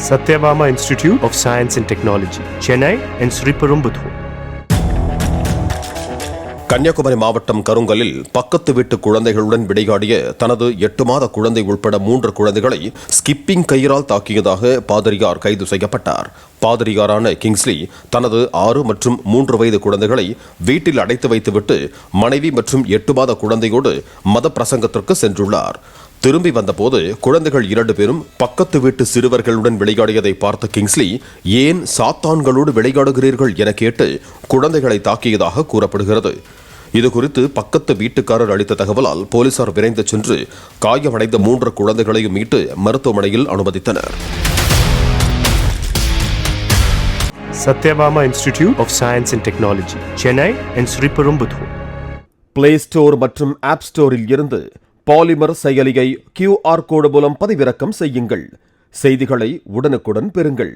Satyabama Institute of Science and Technology, Chennai and Sriperumbudur. Kanyakumari மாவட்டம் கருங்கலில் பக்கத்து வீட்டு குழந்தைகளுடன் விளையாடிய தனது 8 மாத குழந்தை உட்பட 3 குழந்தைகளை ஸ்கிப்பிங் கயிறால் தாக்கியதாக பாதிரியார் கைது செய்யப்பட்டார். பாதிரியாரான கிங்ஸ்லி தனது 6 மற்றும் 3 வயது குழந்தைகளை வீட்டில் அடைத்து வைத்துவிட்டு மனைவி மற்றும் 8 மாத குழந்தையோடு மத பிரசங்கத்திற்கு சென்றுள்ளார். திரும்பி வந்தபோது குழந்தைகள் 2 பேரும் பக்கத்து வீட்டு சிறுவர்களுடன் விளையாடியதை பார்த்த கிங்ஸ்லி, ஏன் சாத்தான்களோடு விளையாடுகிறீர்கள் என கேட்டு குழந்தைகளை தாக்கியதாக கூறப்படுகிறது. இதுகுறித்து பக்கத்து வீட்டுக்காரர் அளித்த தகவலால் போலீசார் விரைந்து சென்று காயமடைந்த 3 குழந்தைகளையும் மீட்டு மருத்துவமனையில் அனுமதித்தனர். Satyabama Institute of Science and Technology, Chennai and Sriperumbudur. Play store மற்றும் ஆப் ஸ்டோரில் இருந்து பாலிமர் செயலியை QR கோடு மூலம் பதிவிறக்கம் செய்யுங்கள். செய்திகளை உடனுக்குடன் பெறுங்கள்.